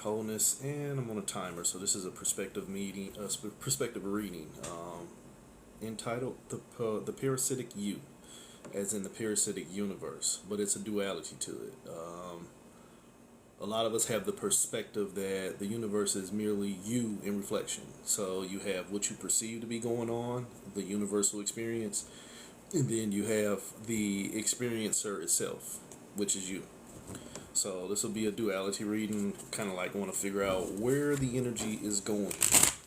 wholeness, and I'm on a timer. So this is a perspective reading, entitled the Parasitic You, as in the parasitic universe, but it's a duality to it. A lot of us have the perspective that the universe is merely you in reflection. So you have what you perceive to be going on, the universal experience, and then you have the experiencer itself, which is you. So this will be a duality reading, kind of like want to figure out where the energy is going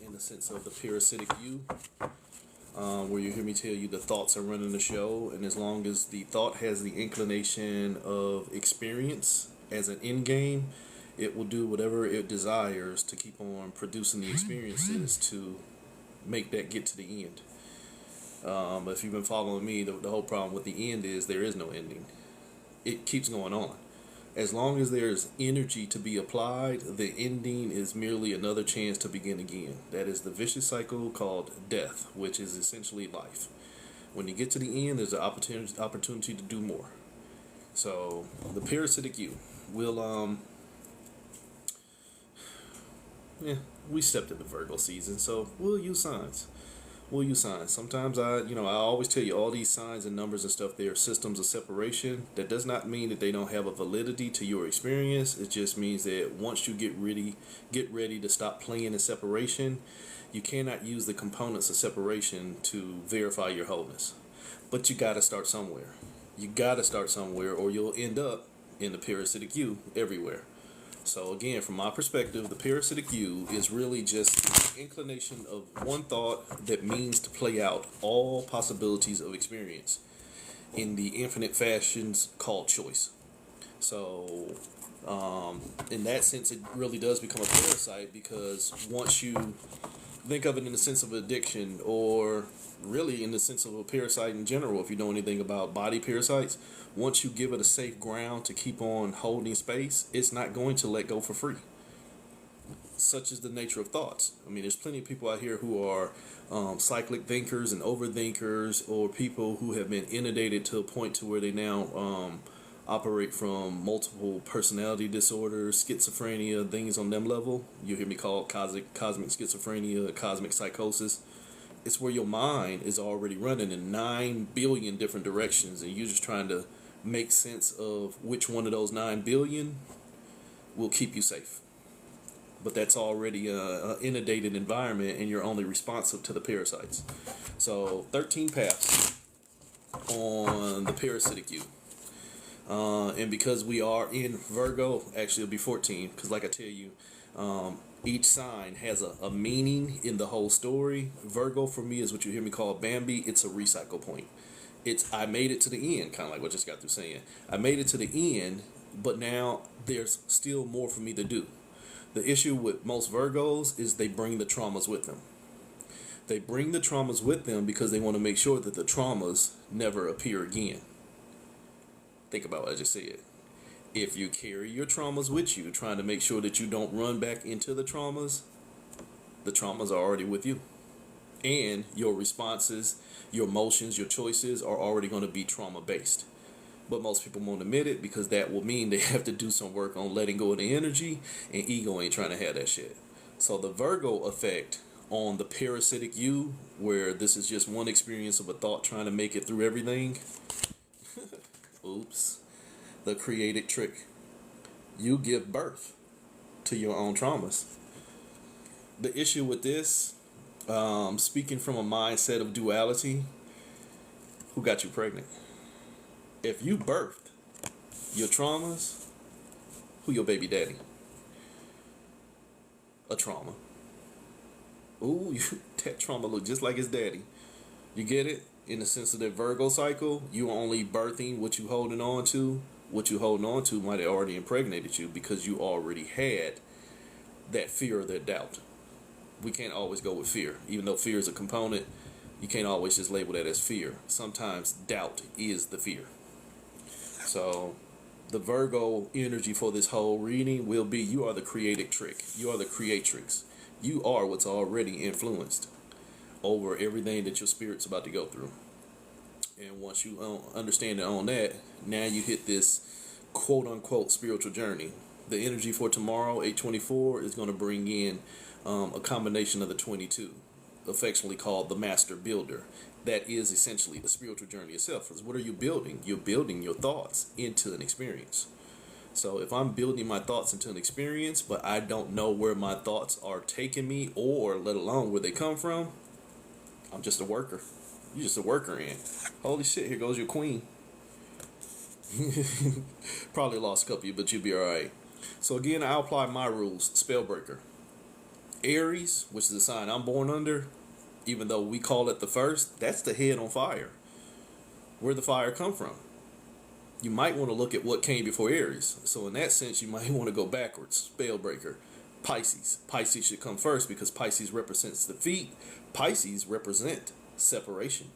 in the sense of the parasitic you, where you hear me tell you the thoughts are running the show, and as long as the thought has the inclination of experience as an end game, it will do whatever it desires to keep on producing the experiences to make that get to the end. But if you've been following me, the whole problem with the end is there is no ending. It keeps going on. As long as there's energy to be applied, the ending is merely another chance to begin again. That is the vicious cycle called death, which is essentially life. When you get to the end, there's an opportunity to do more. So the parasitic you will we stepped into Virgo season, so we'll use signs. Sometimes I always tell you all these signs and numbers and stuff, they are systems of separation. That does not mean that they don't have a validity to your experience. It just means that once you get ready to stop playing in separation, you cannot use the components of separation to verify your wholeness. But you got to start somewhere. Or you'll end up in the parasitic you everywhere. So again, from my perspective, the parasitic you is really just an inclination of one thought that means to play out all possibilities of experience in the infinite fashions called choice. So in that sense, it really does become a parasite, because once you think of it in the sense of addiction, or really in the sense of a parasite in general, if you know anything about body parasites, once you give it a safe ground to keep on holding space, it's not going to let go for free. Such is the nature of thoughts. I mean, there's plenty of people out here who are cyclic thinkers and overthinkers, or people who have been inundated to a point to where they now operate from multiple personality disorders, schizophrenia, things on them level. You hear me call it cosmic schizophrenia, cosmic psychosis. It's where your mind is already running in 9 billion different directions, and you're just trying to make sense of which one of those 9 billion will keep you safe. But that's already an inundated environment, and you're only responsive to the parasites. So 13 paths on the parasitic you. And because we are in Virgo, actually it'll be 14, because like I tell you, each sign has a meaning in the whole story. Virgo for me is what you hear me call Bambi. It's a recycle point. I made it to the end, kind of like what I just got through saying. I made it to the end, but now there's still more for me to do. The issue with most Virgos is they bring the traumas with them. They bring the traumas with them because they want to make sure that the traumas never appear again. Think about what I just said. If you carry your traumas with you, trying to make sure that you don't run back into the traumas are already with you. And your responses, your emotions, your choices are already going to be trauma-based. But most people won't admit it, because that will mean they have to do some work on letting go of the energy, and ego ain't trying to have that shit. So the Virgo effect on the parasitic you, where this is just one experience of a thought trying to make it through everything. Oops. The created trick. You give birth to your own traumas. The issue with this, speaking from a mindset of duality, who got you pregnant? If you birthed your traumas, who your baby daddy? A trauma. Ooh, that trauma look just like his daddy. You get it? In the sense of the Virgo cycle, you only birthing what you holding on to. What you holding on to might have already impregnated you, because you already had that fear or that doubt. We can't always go with fear. Even though fear is a component, you can't always just label that as fear. Sometimes doubt is the fear. So the Virgo energy for this whole reading will be, you are the created trick. You are the creatrix. You are what's already influenced over everything that your spirit's about to go through. And once you understand and own that, now you hit this quote-unquote spiritual journey. The energy for tomorrow, 824, is going to bring in a combination of the 22, affectionately called the Master Builder. That is essentially the spiritual journey itself. Because what are you building? You're building your thoughts into an experience. So if I'm building my thoughts into an experience, but I don't know where my thoughts are taking me, or let alone where they come from, I'm just a worker. You're just a worker ant. Holy shit, here goes your queen. Probably lost a couple of you, but you'll be alright. So again, I'll apply my rules. Spellbreaker. Aries, which is the sign I'm born under, even though we call it the first, that's the head on fire. Where'd the fire come from? You might want to look at what came before Aries. So in that sense, you might want to go backwards. Spellbreaker. Pisces. Pisces should come first because Pisces represents the feet. Pisces represent separation.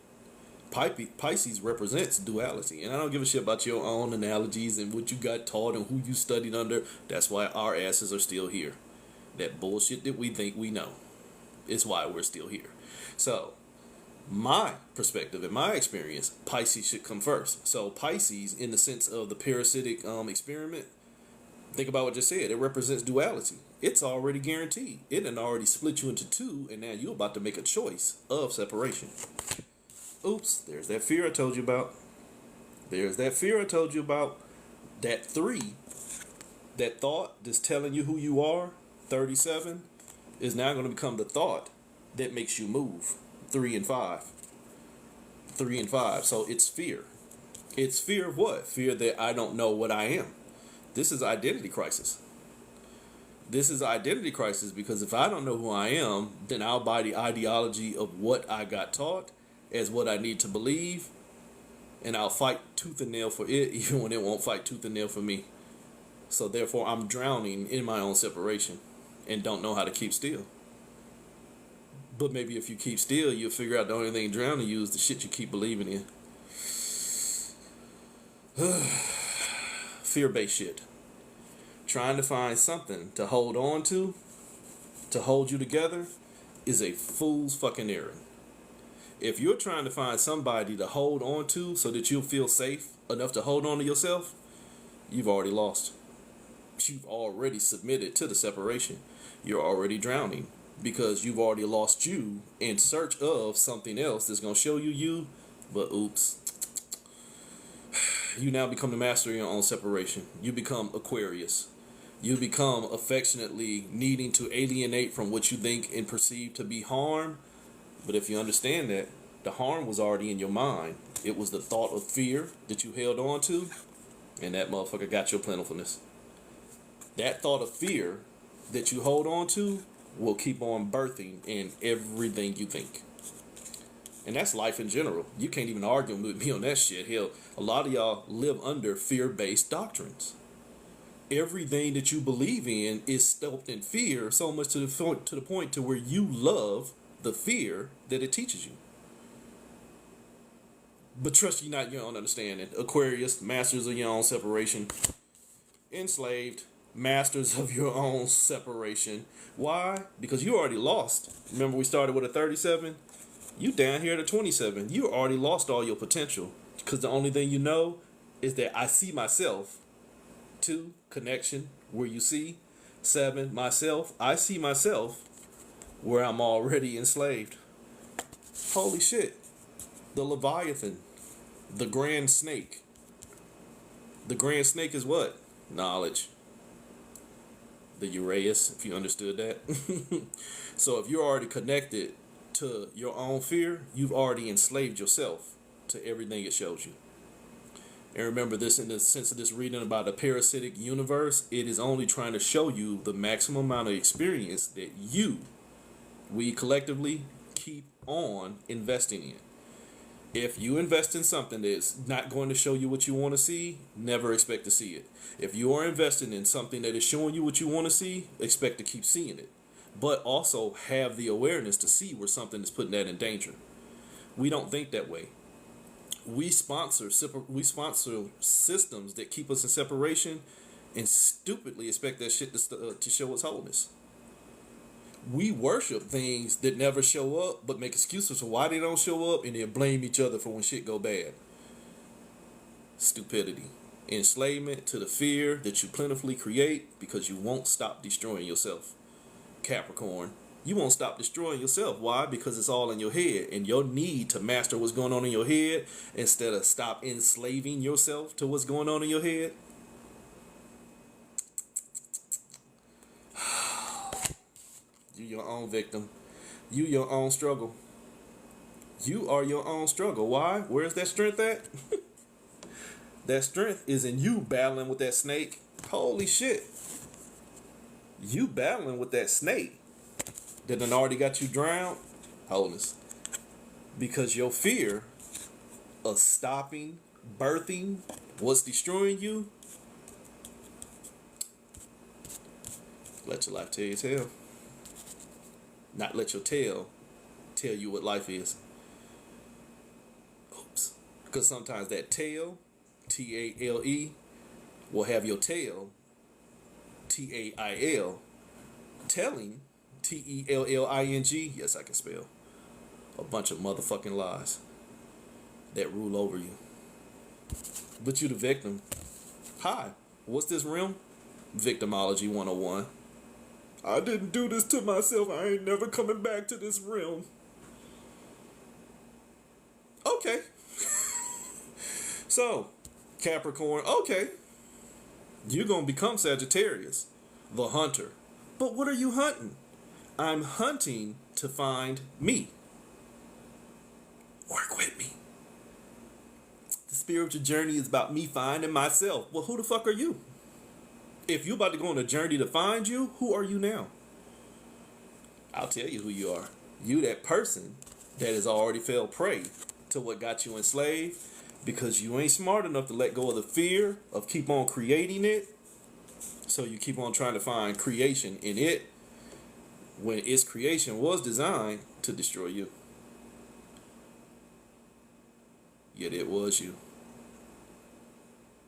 Pisces represents duality. And I don't give a shit about your own analogies and what you got taught and who you studied under. That's why our asses are still here. That bullshit that we think we know is why we're still here. So, my perspective and my experience, Pisces should come first. So Pisces, in the sense of the parasitic experiment, think about what I just said. It represents duality. It's already guaranteed. It done already split you into two, and now you're about to make a choice of separation. Oops, there's that fear I told you about. There's that fear I told you about. That 3, that thought that's telling you who you are, 37, is now going to become the thought that makes you move. 3 and 5. 3 and 5. So it's fear. It's fear of what? Fear that I don't know what I am. This is identity crisis. This is identity crisis because if I don't know who I am, then I'll buy the ideology of what I got taught as what I need to believe, and I'll fight tooth and nail for it even when it won't fight tooth and nail for me. So therefore I'm drowning in my own separation and don't know how to keep still. But maybe if you keep still, you'll figure out the only thing drowning you is the shit you keep believing in. Fear-based shit. Trying to find something to hold on to hold you together, is a fool's fucking errand. If you're trying to find somebody to hold on to so that you'll feel safe enough to hold on to yourself, you've already lost. You've already submitted to the separation. You're already drowning because you've already lost you in search of something else that's going to show you you, but oops. You now become the master of your own separation. You become Aquarius. You become affectionately needing to alienate from what you think and perceive to be harm. But if you understand that, the harm was already in your mind. It was the thought of fear that you held on to, and that motherfucker got your plentifulness. That thought of fear that you hold on to will keep on birthing in everything you think. And that's life in general. You can't even argue with me on that shit. Hell, a lot of y'all live under fear-based doctrines. Everything that you believe in is steeped in fear, so much to the point to where you love the fear that it teaches you. But trust you not your own understanding. Aquarius, masters of your own separation. Enslaved, masters of your own separation. Why? Because you already lost. Remember we started with a 37? You down here at a 27. You already lost all your potential. Because the only thing you know is that I see myself. 2, connection, where you see. 7, myself. I see myself where I'm already enslaved. Holy shit. The Leviathan. The Grand Snake. The Grand Snake is what? Knowledge. The Uraeus, if you understood that. So if you're already connected to your own fear, you've already enslaved yourself to everything it shows you. And remember this, in the sense of this reading about a parasitic universe, it is only trying to show you the maximum amount of experience that we collectively keep on investing in. If you invest in something that's not going to show you what you want to see, never expect to see it. If you are investing in something that is showing you what you want to see, expect to keep seeing it. But also have the awareness to see where something is putting that in danger. We don't think that way. We sponsor systems that keep us in separation and stupidly expect that shit to show us wholeness. We worship things that never show up, but make excuses for why they don't show up, and then blame each other for when shit go bad. Stupidity. enslavement to the fear that you plentifully create because you won't stop destroying yourself. Capricorn, you won't stop destroying yourself. Why? Because it's all in your head, and your need to master what's going on in your head instead of stop enslaving yourself to what's going on in your head. You your own victim. You your own struggle. You are your own struggle. Why? Where's that strength at? That strength is in you battling with that snake. Holy shit. You battling with that snake that done already got you drowned. Wholeness. Because your fear of stopping, birthing, what's destroying you. Let your life tell your tale. Not let your tail tell you what life is. Oops. Because sometimes that tail, T-A-L-E, will have your tail, T-A-I-L, telling, T-E-L-L-I-N-G, yes, I can spell, a bunch of motherfucking lies that rule over you. But you the victim. Hi, what's this realm? Victimology 101. I didn't do this to myself. I ain't never coming back to this realm. Okay. So, Capricorn, okay. You're going to become Sagittarius, the hunter. But what are you hunting? I'm hunting to find me. Work with me. The spiritual journey is about me finding myself. Well, who the fuck are you? If you're about to go on a journey to find you, who are you now? I'll tell you who you are. You that person that has already fell prey to what got you enslaved because you ain't smart enough to let go of the fear of keep on creating it. So you keep on trying to find creation in it when its creation was designed to destroy you. Yet it was you.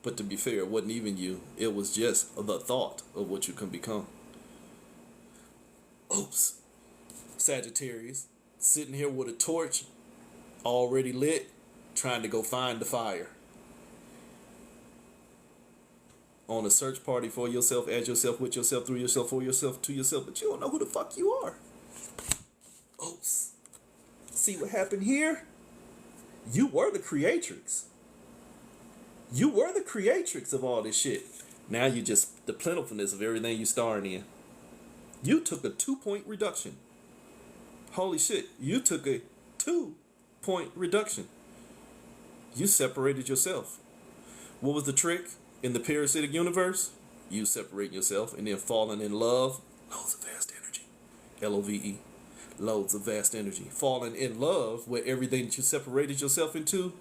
But to be fair, it wasn't even you. It was just the thought of what you can become. Oops. Sagittarius, sitting here with a torch already lit, trying to go find the fire. On a search party for yourself, as yourself, with yourself, through yourself, for yourself, to yourself, but you don't know who the fuck you are. Oops. See what happened here? You were the creatrix. You were the creatrix of all this shit. Now you just the plentifulness of everything you starring in. You took a 2-point reduction. Holy shit. You took a 2-point reduction. You separated yourself. What was the trick in the parasitic universe? You separate yourself and then falling in love. Loads of vast energy. L-O-V-E. Loads of vast energy. Falling in love with everything that you separated yourself into.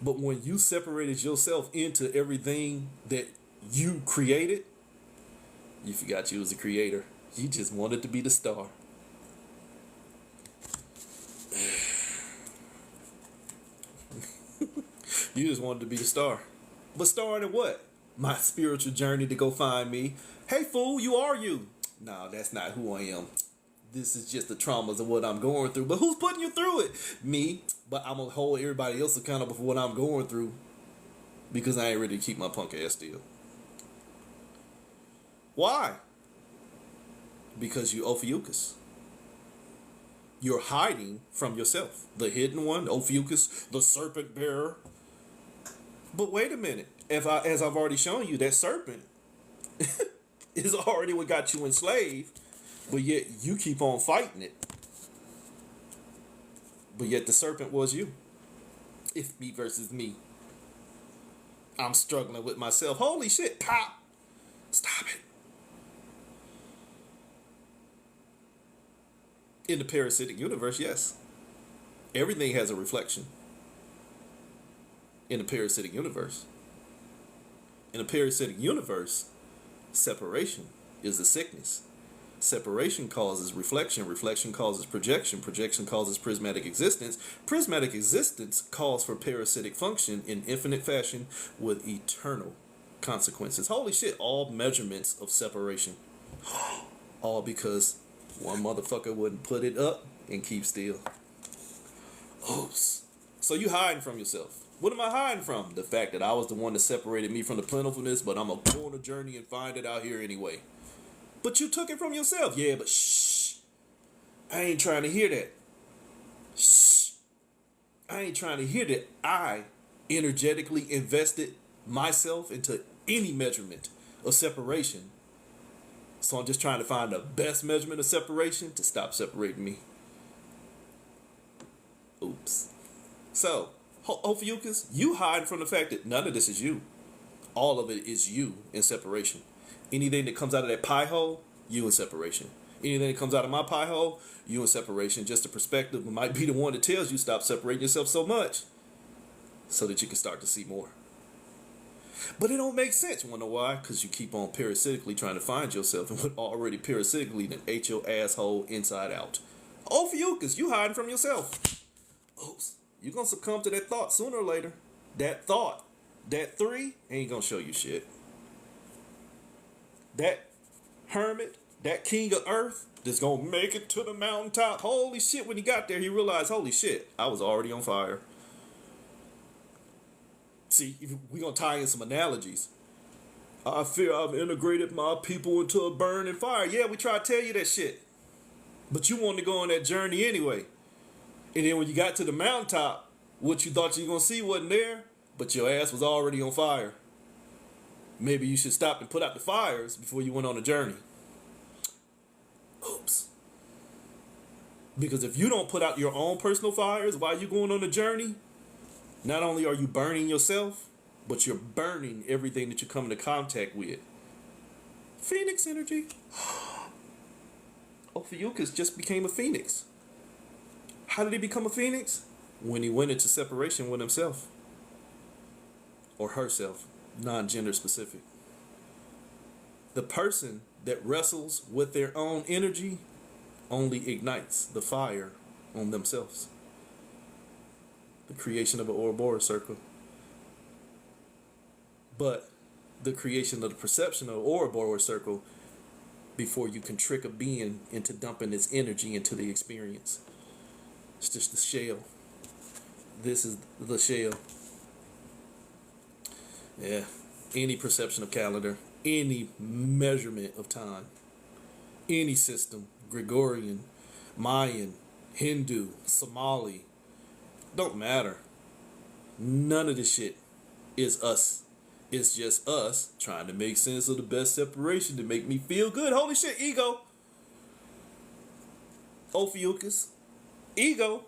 But when you separated yourself into everything that you created, you forgot you was a creator. You just wanted to be the star. You just wanted to be the star. But starring in what? My spiritual journey to go find me. Hey fool, you are you. No, that's not who I am. This is just the traumas of what I'm going through. But who's putting you through it? Me. But I'm going to hold everybody else accountable for what I'm going through. Because I ain't ready to keep my punk ass still. Why? Because you Ophiuchus. You're hiding from yourself. The hidden one, Ophiuchus, the serpent bearer. But wait a minute. As I've already shown you, that serpent is already what got you enslaved. But yet you keep on fighting it. But yet the serpent was you. It's me versus me. I'm struggling with myself. Holy shit, pop. Stop it. In the parasitic universe, yes. Everything has a reflection. In the parasitic universe. In the parasitic universe, separation is a sickness. Separation causes reflection. Reflection causes projection. Projection causes prismatic existence. Prismatic existence calls for parasitic function in infinite fashion with eternal consequences. Holy shit, all measurements of separation. All because one motherfucker wouldn't put it up and keep still. Oops. So you hiding from yourself. What am I hiding from? The fact that I was the one that separated me from the plentifulness, but I'm going to go on a journey and find it out here anyway. But you took it from yourself. Yeah, but shh. I ain't trying to hear that. Shh. I ain't trying to hear that. I energetically invested myself into any measurement of separation. So I'm just trying to find the best measurement of separation to stop separating me. Oops. So, Ophiuchus, you hide from the fact that none of this is you. All of it is you in separation. Anything that comes out of that pie hole, you in separation. Anything that comes out of my pie hole, you in separation. Just the perspective might be the one that tells you stop separating yourself so much so that you can start to see more. But it don't make sense. You wanna know why? Because you keep on parasitically trying to find yourself and what already parasitically then ate your asshole inside out. Ophiuchus, you hiding from yourself. Oops. You're gonna succumb to that thought sooner or later. That thought, that 3, ain't gonna show you shit. That hermit, that king of earth, that's gonna make it to the mountaintop. Holy shit, when he got there, he realized, holy shit, I was already on fire. See, we're gonna tie in some analogies. I fear I've integrated my people into a burning fire. Yeah, we try to tell you that shit. But you wanted to go on that journey anyway. And then when you got to the mountaintop, what you thought you were going to see wasn't there, but your ass was already on fire. Maybe you should stop and put out the fires before you went on a journey. Oops. Because if you don't put out your own personal fires while you're going on a journey, not only are you burning yourself, but you're burning everything that you come into contact with. Phoenix energy. Ophiuchus just became a phoenix. How did he become a phoenix? When he went into separation with himself. Or herself. Non-gender specific. The person that wrestles with their own energy only ignites the fire on themselves. The creation of an Ouroboros circle. But the creation of the perception of an Ouroboros circle before you can trick a being into dumping its energy into the experience. It's just the shell. This is the shell. Yeah. Any perception of calendar, any measurement of time, any system, Gregorian, Mayan, Hindu, Somali, don't matter. None of this shit is us. It's just us trying to make sense of the best separation to make me feel good. Holy shit, ego. Ophiuchus. Ego.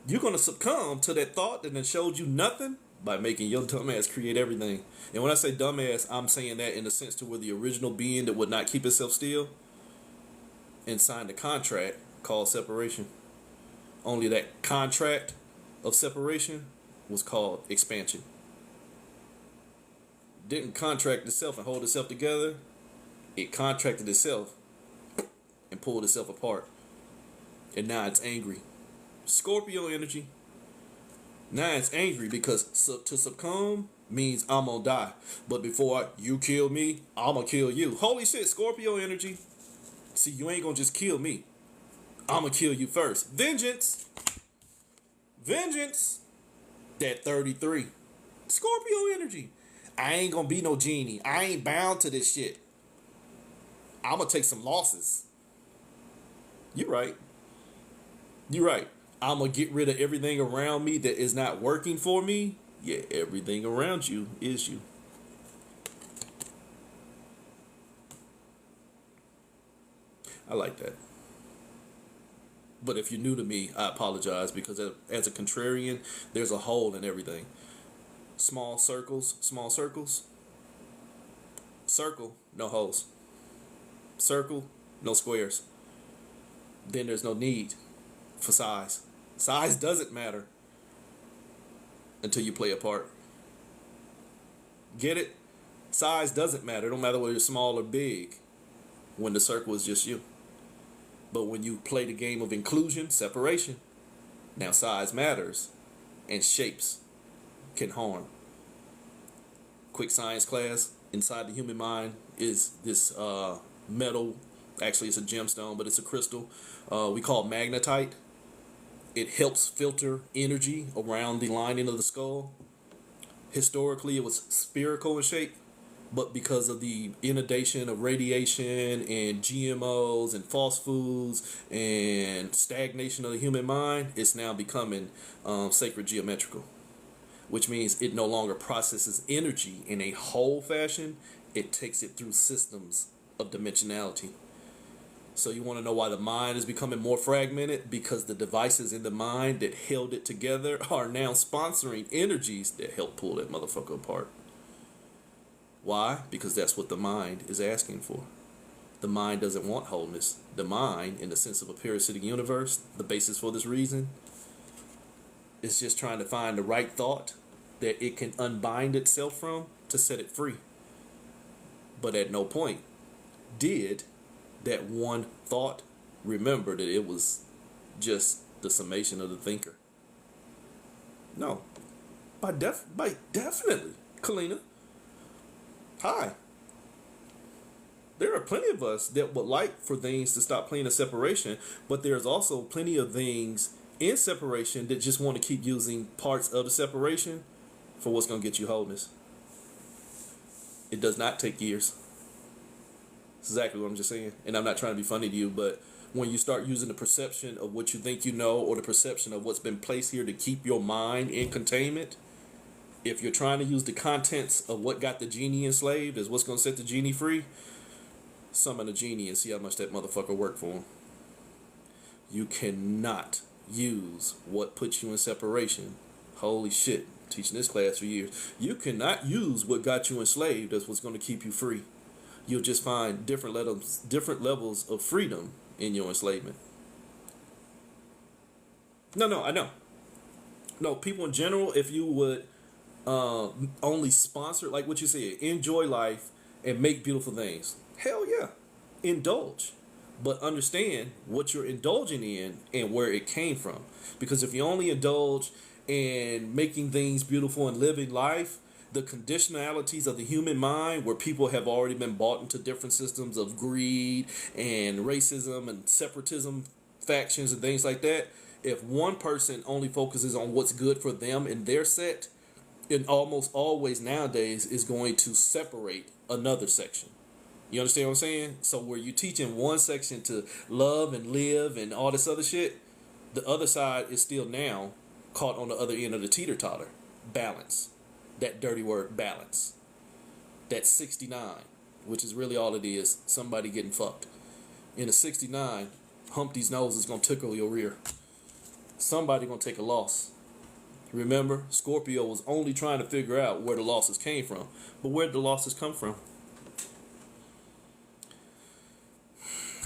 You're going to succumb to that thought that then showed you nothing by making your dumbass create everything. And when I say dumbass, I'm saying that in the sense to where the original being that would not keep itself still and signed a contract called separation. Only that contract of separation was called expansion. Didn't contract itself and hold itself together. It contracted itself and pulled itself apart. And now it's angry. Scorpio energy. Now it's angry because to succumb means I'm gonna die. But before you kill me, I'm gonna kill you. Holy shit, Scorpio energy. See, you ain't gonna just kill me. I'm gonna kill you first. Vengeance. Vengeance. That 33. Scorpio energy. I ain't gonna be no genie. I ain't bound to this shit. I'm gonna take some losses. You right. You right. I'm gonna get rid of everything around me that is not working for me. Yeah, everything around you is you. I like that. But if you're new to me, I apologize because as a contrarian, there's a hole in everything. Small circles, small circles. Circle, no holes. Circle, no squares. Then there's no need for size. Size doesn't matter until you play a part. Get it? Size doesn't matter. It don't matter whether you're small or big when the circle is just you. But when you play the game of inclusion, separation, now size matters and shapes can harm. Quick science class. Inside the human mind is this metal. Actually, it's a gemstone, but it's a crystal. We call it magnetite. it helps filter energy around the lining of the skull. Historically, it was spherical in shape, but because of the inundation of radiation and GMOs and false foods and stagnation of the human mind, it's now becoming sacred geometrical, which means it no longer processes energy in a whole fashion. It takes it through systems of dimensionality. So you want to know why the mind is becoming more fragmented? Because the devices in the mind that held it together are now sponsoring energies that help pull that motherfucker apart. Why? Because that's what the mind is asking for. The mind doesn't want wholeness. The mind, in the sense of a parasitic universe, the basis for this reason, is just trying to find the right thought that it can unbind itself from to set it free. But at no point did that one thought remember that it was just the summation of the thinker. No. By definitely, Kalina. Hi. There are plenty of us that would like for things to stop playing a separation, but there's also plenty of things in separation that just want to keep using parts of the separation for what's going to get you wholeness. It does not take years. That's exactly what I'm just saying. And I'm not trying to be funny to you, but when you start using the perception of what you think you know, or the perception of what's been placed here to keep your mind in containment, if you're trying to use the contents of what got the genie enslaved as what's going to set the genie free, summon a genie and see how much that motherfucker worked for him. You cannot use what puts you in separation. Holy shit. Teaching this class for years. You cannot use what got you enslaved as what's going to keep you free. You'll just find different levels of freedom in your enslavement. No, I know. No, people in general, if you would only sponsor, like what you said, enjoy life and make beautiful things. Hell yeah. Indulge. But understand what you're indulging in and where it came from. Because if you only indulge in making things beautiful and living life, the conditionalities of the human mind, where people have already been bought into different systems of greed and racism and separatism factions and things like that, if one person only focuses on what's good for them in their set, it almost always nowadays is going to separate another section. You understand what I'm saying? So where you teach in one section to love and live and all this other shit, the other side is still now caught on the other end of the teeter-totter. Balance. That dirty word, balance. That's 69, which is really all it is. Somebody getting fucked. In a 69, Humpty's nose is going to tickle your rear. Somebody going to take a loss. Remember, Scorpio was only trying to figure out where the losses came from. But where did the losses come from?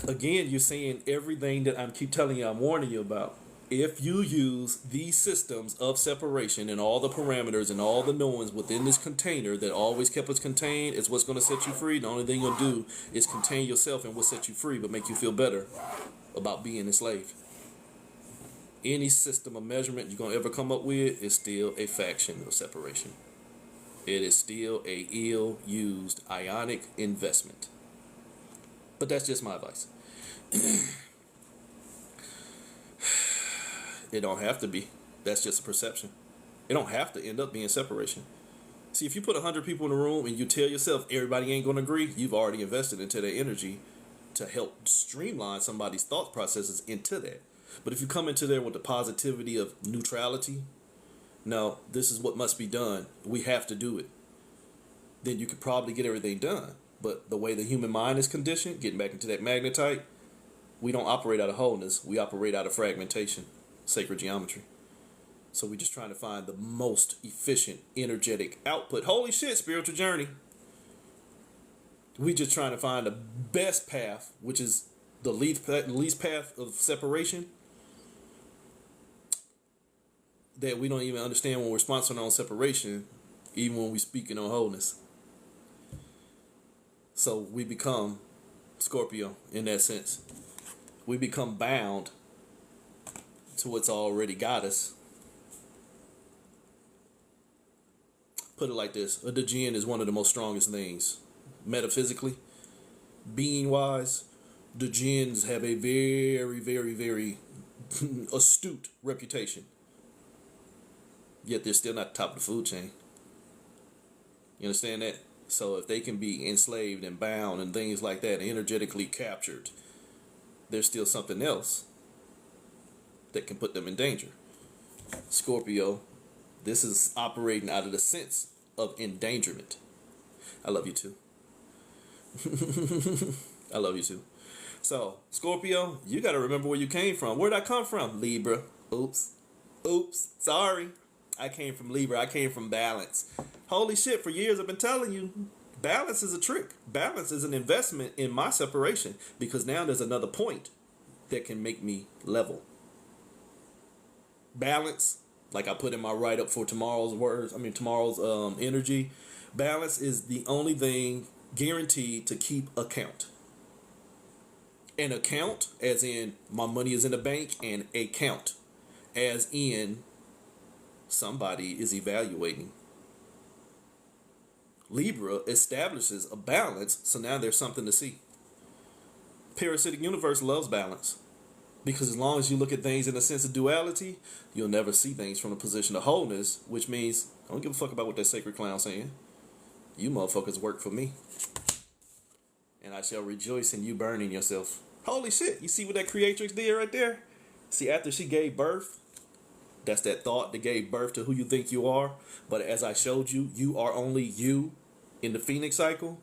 Again, you're saying everything that I keep telling you, I'm warning you about. If you use these systems of separation and all the parameters and all the knowings within this container that always kept us contained, is what's going to set you free. The only thing you'll do is contain yourself and what set you free, but make you feel better about being enslaved. Any system of measurement you're going to ever come up with is still a faction of separation. It is still a ill-used ionic investment. But that's just my advice. It don't have to be. That's just a perception. It don't have to end up being separation. See, if you put 100 people in a room and you tell yourself everybody ain't going to agree, you've already invested into their energy to help streamline somebody's thought processes into that. But if you come into there with the positivity of neutrality, no, this is what must be done, we have to do it, then you could probably get everything done. But the way the human mind is conditioned, getting back into that magnetite, we don't operate out of wholeness. We operate out of fragmentation, sacred geometry. So we're just trying to find the most efficient, energetic output. Holy shit, spiritual journey. We just trying to find the best path, which is the least path of separation, that we don't even understand when we're sponsoring on separation, even when we're speaking on wholeness. So we become Scorpio in that sense. We become bound to what's already got us. Put it like this. A Djinn is one of the most strongest things. Metaphysically, being-wise, the Djinns have a very, very, very astute reputation. Yet they're still not the top of the food chain. You understand that? So if they can be enslaved and bound and things like that, energetically captured, there's still something else that can put them in danger. Scorpio, this is operating out of the sense of endangerment. I love you too. I love you too. So, Scorpio, you got to remember where you came from. Where'd I come from? Libra. Oops. Sorry. I came from Libra. I came from balance. Holy shit, for years I've been telling you, balance is a trick. Balance is an investment in my separation, because now there's another point that can make me level. Balance, like I put in my write-up for tomorrow's energy, balance is the only thing guaranteed to keep account. An account, as in my money is in the bank, and a count, as in somebody is evaluating. Libra establishes a balance, so now there's something to see. Parasitic universe loves balance, because as long as you look at things in a sense of duality, you'll never see things from a position of wholeness, which means I don't give a fuck about what that sacred clown's saying. You motherfuckers work for me, and I shall rejoice in you burning yourself. Holy shit, you see what that creatrix did right there? See, after she gave birth, that's that thought that gave birth to who you think you are. But as I showed you, you are only you in the Phoenix cycle.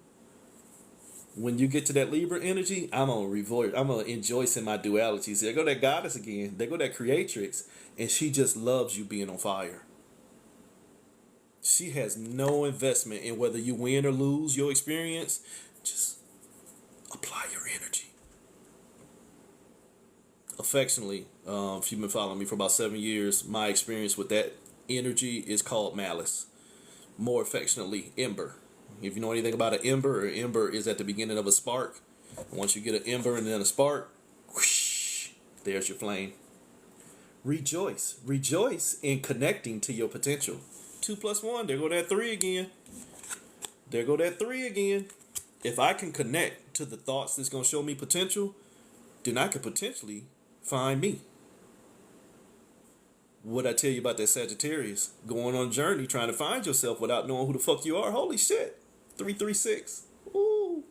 When you get to that Libra energy, I'm gonna rejoice in my duality. See, there go that goddess again. There go that creatrix, and she just loves you being on fire. She has no investment in whether you win or lose your experience. Just apply your energy. Affectionately, if you've been following me for about 7 years, my experience with that energy is called malice. More affectionately, ember. If you know anything about an ember is at the beginning of a spark. Once you get an ember and then a spark, whoosh, there's your flame. Rejoice in connecting to your potential. 2 + 1, there go that 3 again. If I can connect to the thoughts that's going to show me potential, then I could potentially find me. What I tell you about that Sagittarius, going on a journey trying to find yourself without knowing who the fuck you are. Holy shit. 336. Ooh.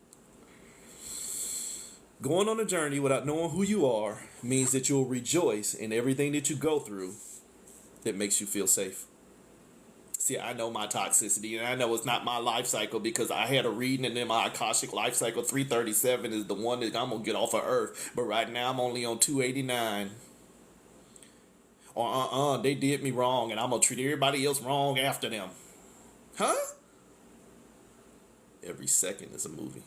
Going on a journey without knowing who you are means that you'll rejoice in everything that you go through that makes you feel safe. See, I know my toxicity, and I know it's not my life cycle, because I had a reading, and then my Akashic life cycle 337 is the one that I'm going to get off of Earth. But right now I'm only on 289. Or they did me wrong, and I'm going to treat everybody else wrong after them. Huh? Every second is a movie.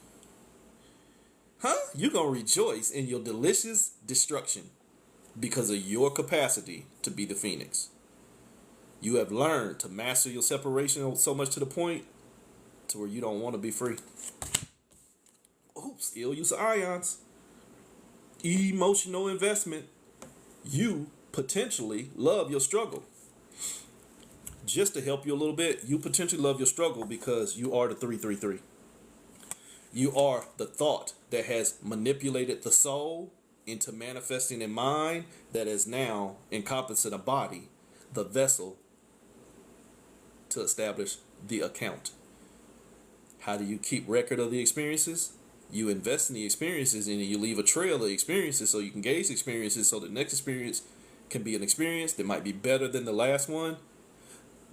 Huh? You're going to rejoice in your delicious destruction because of your capacity to be the Phoenix. You have learned to master your separation so much to the point to where you don't want to be free. Oops, ill use of ions. Emotional investment. You potentially love your struggle. Just to help you a little bit, you potentially love your struggle because you are the 333. You are the thought that has manipulated the soul into manifesting a mind that is now encompassing a body, the vessel, to establish the account. How do you keep record of the experiences? You invest in the experiences, and you leave a trail of experiences so you can gauge experiences, so the next experience can be an experience that might be better than the last one,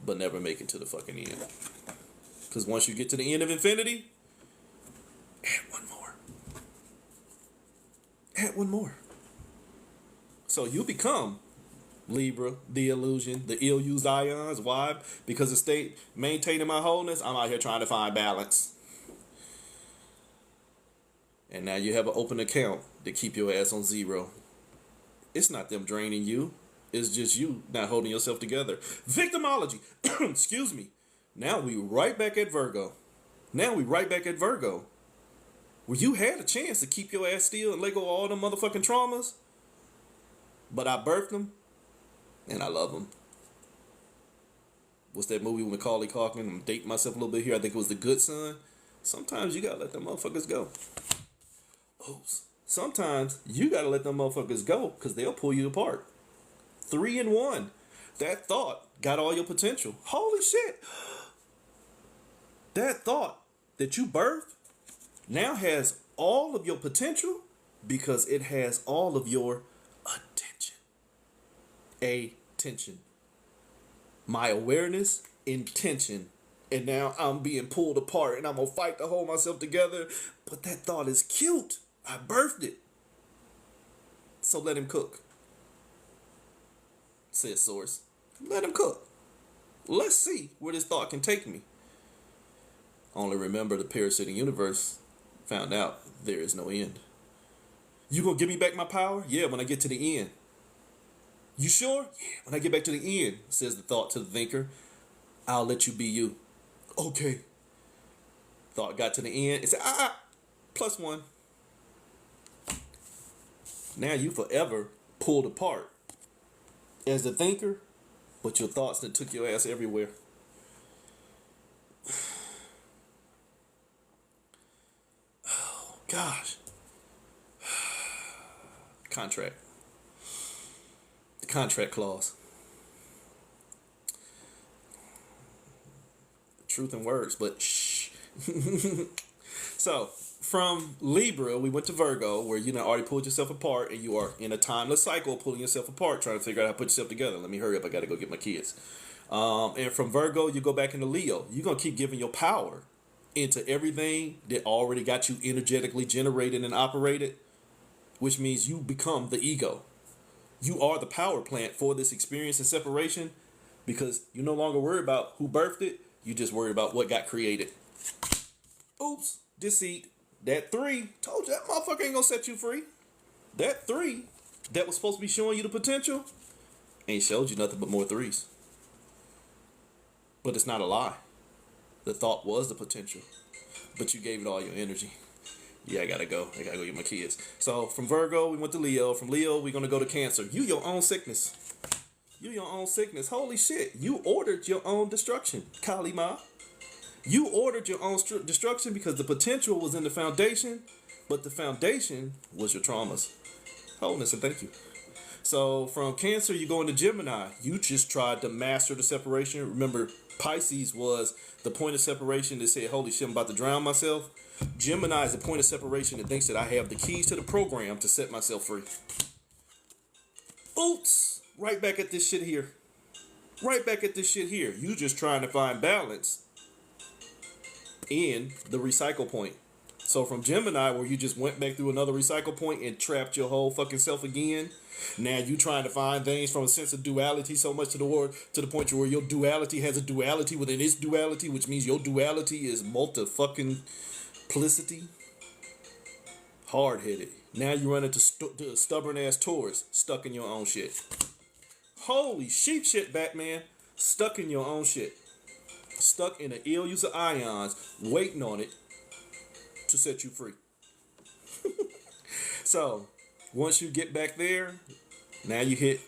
but never make it to the fucking end. Because once you get to the end of infinity, add one more. So you become Libra, the illusion, the ill-used ions. Why? Because instead of maintaining my wholeness, I'm out here trying to find balance. And now you have an open account to keep your ass on zero. It's not them draining you. It's just you not holding yourself together. Victimology. Excuse me. Now we right back at Virgo. Where you had a chance to keep your ass still and let go of all them motherfucking traumas. But I birthed them. And I love them. What's that movie with Macaulay Culkin? I'm dating myself a little bit here. I think it was The Good Son. Sometimes you gotta let them motherfuckers go. Oops. Sometimes you gotta let them motherfuckers go because they'll pull you apart. 3 in 1. That thought got all your potential. Holy shit. That thought that you birthed now has all of your potential because it has all of your attention. Attention. My awareness, intention. And now I'm being pulled apart and I'm going to fight to hold myself together. But that thought is cute. I birthed it. So let him cook. Says Source. Let him cook. Let's see where this thought can take me. Only remember the parasitic universe found out there is no end. You gonna give me back my power? Yeah, when I get to the end. You sure? Yeah, when I get back to the end, says the thought to the thinker. I'll let you be you. Okay. Thought got to the end. It said, +1. Now you forever pulled apart as the thinker, but your thoughts that took your ass everywhere. Oh, gosh. Contract. The contract clause. Truth in words, but shh. So, from Libra, we went to Virgo, where you already pulled yourself apart, and you are in a timeless cycle of pulling yourself apart, trying to figure out how to put yourself together. Let me hurry up. I got to go get my kids. And from Virgo, you go back into Leo. You're going to keep giving your power into everything that already got you energetically generated and operated, which means you become the ego. You are the power plant for this experience and separation because you're no longer worried about who birthed it. You just worried about what got created. Oops, deceit. That 3, told you that motherfucker ain't gonna set you free. That 3 that was supposed to be showing you the potential ain't showed you nothing but more 3s. But it's not a lie. The thought was the potential, but you gave it all your energy. Yeah, I gotta go get my kids. So from Virgo, we went to Leo. From Leo, we're gonna go to Cancer. You your own sickness. You your own sickness. Holy shit. You ordered your own destruction, Kali Ma. You ordered your own destruction because the potential was in the foundation, but the foundation was your traumas. Wholeness and thank you. So from Cancer, you go into Gemini. You just tried to master the separation. Remember, Pisces was the point of separation that said, holy shit, I'm about to drown myself. Gemini is the point of separation that thinks that I have the keys to the program to set myself free. Oops. Right back at this shit here. Right back at this shit here. You just trying to find balance in the recycle point. So from Gemini, where you just went back through another recycle point and trapped your whole fucking self again, now you trying to find things from a sense of duality so much to the point where your duality has a duality within its duality, which means your duality is multi-fucking plicity. Hard-headed. Now you run into stubborn-ass Taurus stuck in your own shit. Holy sheep shit, Batman. Stuck in your own shit. Stuck in an ill use of ions, waiting on it to set you free. So, once you get back there, now you hit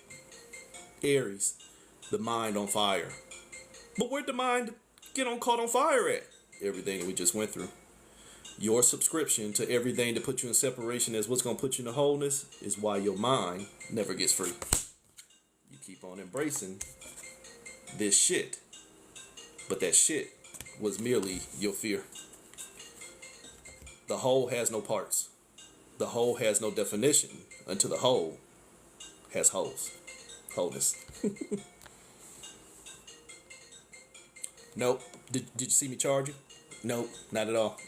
Aries, the mind on fire. But where'd the mind get caught on fire at? Everything we just went through. Your subscription to everything to put you in separation as what's going to put you in the wholeness is why your mind never gets free. You keep on embracing this shit. But that shit was merely your fear. The whole has no parts. The whole has no definition until the whole has holes. Wholeness. Nope. Did you see me charge you? Nope, not at all.